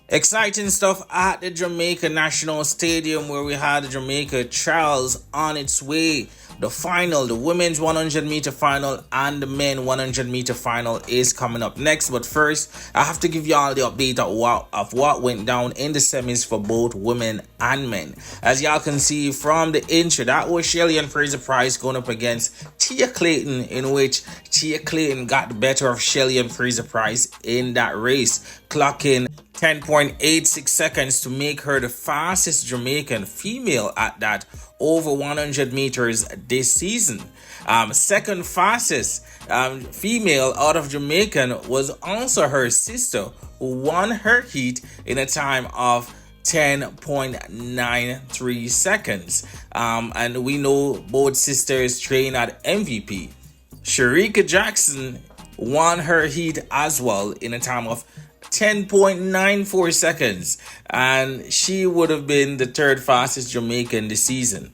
Exciting stuff at the Jamaica National Stadium where we had the Jamaica Trials on its way. The final, the women's 100-meter final and the men 100-meter final is coming up next. But first, I have to give you all the update of what went down in the semis for both women and men. As y'all can see from the intro, that was Shelly and Fraser Price going up against Tia Clayton, in which Tia Clayton got the better of Shelly and Fraser Price in that race, clocking 10.86 seconds to make her the fastest Jamaican female at that over 100 meters this season. Second fastest female out of Jamaican was also her sister, who won her heat in a time of 10.93 seconds. And we know both sisters train at MVP. Sharika Jackson won her heat as well in a time of 10.94 seconds, and she would have been the third fastest Jamaican this season.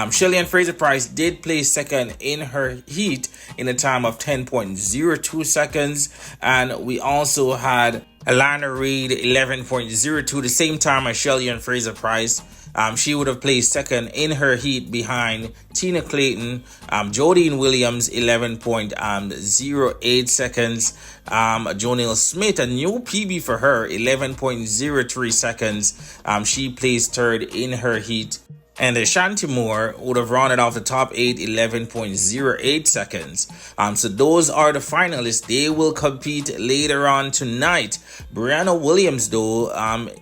Shelly and Fraser Price did place second in her heat in a time of 10.02 seconds, and we also had Alana Reid 11.02, the same time as Shelly and Fraser Price. She would have placed second in her heat behind Tina Clayton. Jodine Williams 11.08 seconds. Jonelle Smith, a new PB for her, 11.03 seconds. She placed third in her heat. And Ashanti Moore would have rounded off the top 8, 11.08 seconds. So those are the finalists. They will compete later on tonight. Brianna Williams, though,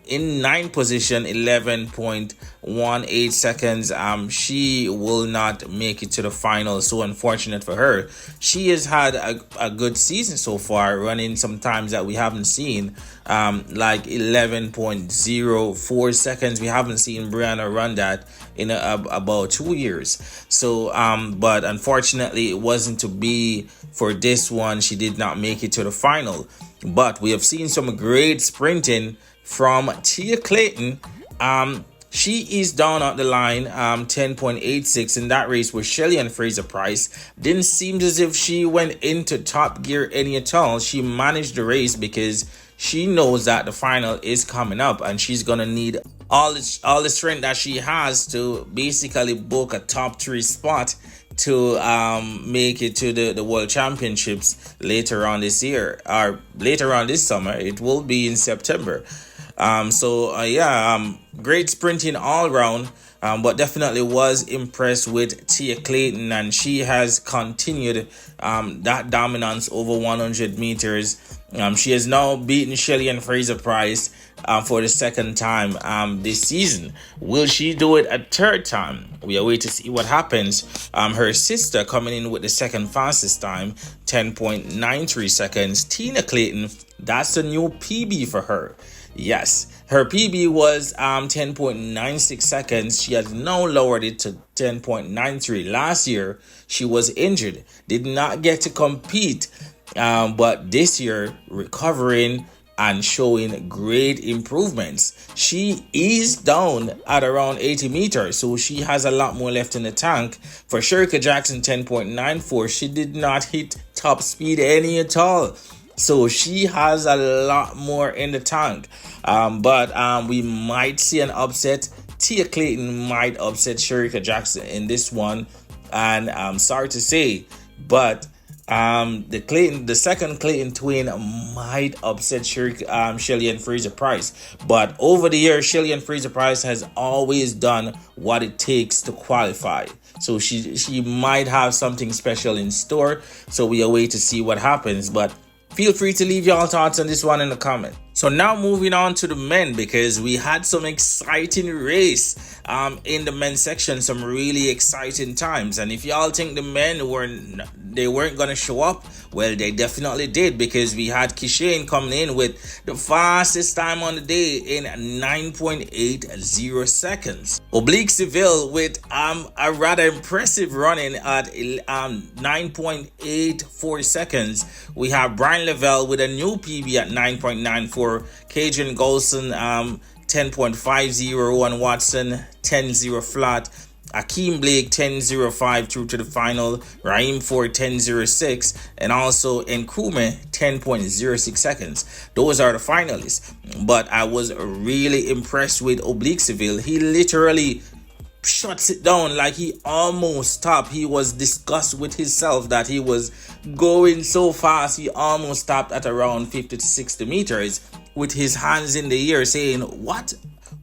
in ninth position, 11.18 seconds. She will not make it to the final. So unfortunate for her. She has had a good season so far, running some times that we haven't seen, like 11.04 seconds. We haven't seen Brianna run that in about 2 years. So but unfortunately it wasn't to be for this one. She did not make it to the final, but we have seen some great sprinting from Tia Clayton. She is down at the line, 10.86 in that race with Shelly and Fraser Price. Didn't seem as if she went into top gear any at all. She managed the race because she knows that the final is coming up and she's gonna need all the strength that she has to basically book a top 3 spot to make it to the World Championships later on this year, or later on this summer. It will be in September. Great sprinting all around, but definitely was impressed with Tia Clayton, and she has continued that dominance over 100 meters. She has now beaten Shelly and Fraser Price for the second time this season. Will she do it a third time? We are waiting to see what happens. Her sister coming in with the second fastest time, 10.93 seconds. Tina Clayton, that's a new PB for her. Yes, her PB was 10.96 seconds. She has now lowered it to 10.93. Last year, she was injured, did not get to compete. But this year, recovering and showing great improvements. She is down at around 80 meters, so she has a lot more left in the tank. For Sharika Jackson, 10.94, she did not hit top speed any at all. So she has a lot more in the tank. But we might see an upset. Tia Clayton might upset Sharika Jackson in this one. And I'm sorry to say, but the second Clayton twin might upset Shelly and Fraser Price. But over the years, Shelly and Fraser Price has always done what it takes to qualify. So she might have something special in store. So we await to see what happens. But feel free to leave your thoughts on this one in the comment. So now moving on to the men, because we had some exciting race in the men's section, some really exciting times. And if y'all think the men weren't going to show up, well, they definitely did, because we had Kishane coming in with the fastest time on the day in 9.80 seconds. Oblique Seville with a rather impressive running at 9.84 seconds. We have Brian Lavelle with a new PB at 9.94. Cajun Golson 10.50, and Watson 10.0 flat. Akeem Blake 10.05 through to the final, Raheem Ford 10.06, and also Nkrumah 10.06 seconds. Those are the finalists. But I was really impressed with Oblique Seville. He literally shuts it down, like he almost stopped. He was disgusted with himself that he was going so fast. He almost stopped at around 50 to 60 meters with his hands in the air saying, what?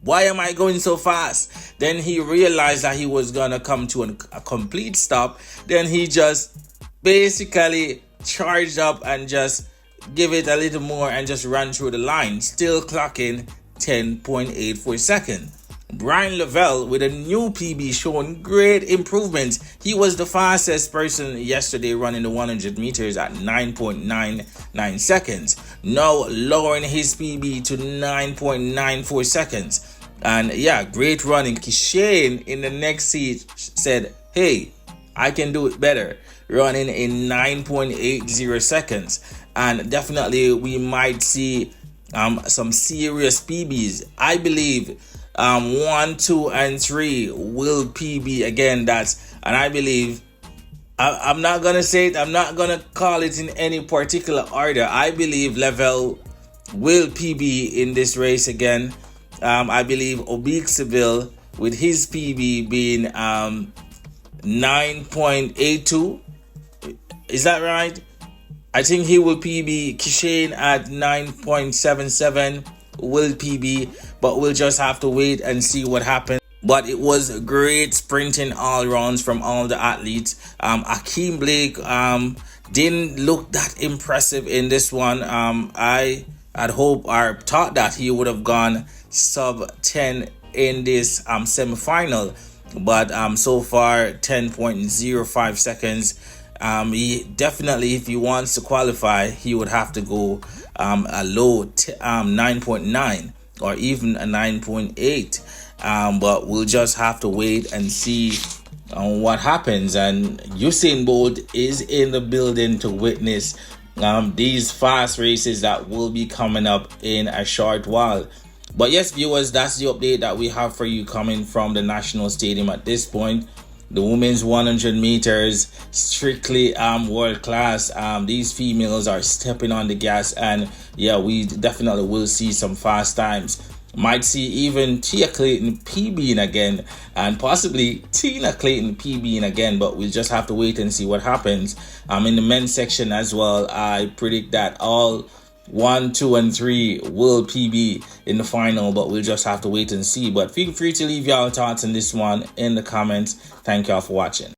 Why am I going so fast? Then he realized that he was gonna come to a complete stop. Then he just basically charged up and just give it a little more and just ran through the line, still clocking 10.84 seconds. Brian Lavelle with a new PB showing great improvements. He was the fastest person yesterday running the 100 meters at 9.99 seconds. Now lowering his PB to 9.94 seconds. And yeah, great running. Shane in the next seat said, hey, I can do it better, running in 9.80 seconds. And definitely we might see some serious PBs. I believe 1, 2, and 3 will PB again. And I believe I'm not gonna say it. I'm not gonna call it in any particular order. I believe Lavelle will PB in this race again. I believe Oblique Seville with his PB being 9.82. Is that right? I think he will PB. Kishane at 9.77 will PB, but we'll just have to wait and see what happens. But it was great sprinting all rounds from all the athletes. Akeem Blake didn't look that impressive in this one. I had hoped or thought that he would have gone sub 10 in this semifinal, but so far 10.05 seconds. He definitely, if he wants to qualify, he would have to go a low 9.9 or even a 9.8. But we'll just have to wait and see what happens. And Usain Bolt is in the building to witness these fast races that will be coming up in a short while. But yes, viewers, that's the update that we have for you coming from the National Stadium at this point. The women's 100 meters, strictly world class. These females are stepping on the gas, and yeah, we definitely will see some fast times. Might see even Tia Clayton PBing again, and possibly Tina Clayton PBing again, but we'll just have to wait and see what happens. In the men's section as well, I predict that all 1, 2, and 3 will PB in the final, but we'll just have to wait and see. But feel free to leave y'all thoughts on this one in the comments. Thank y'all for watching.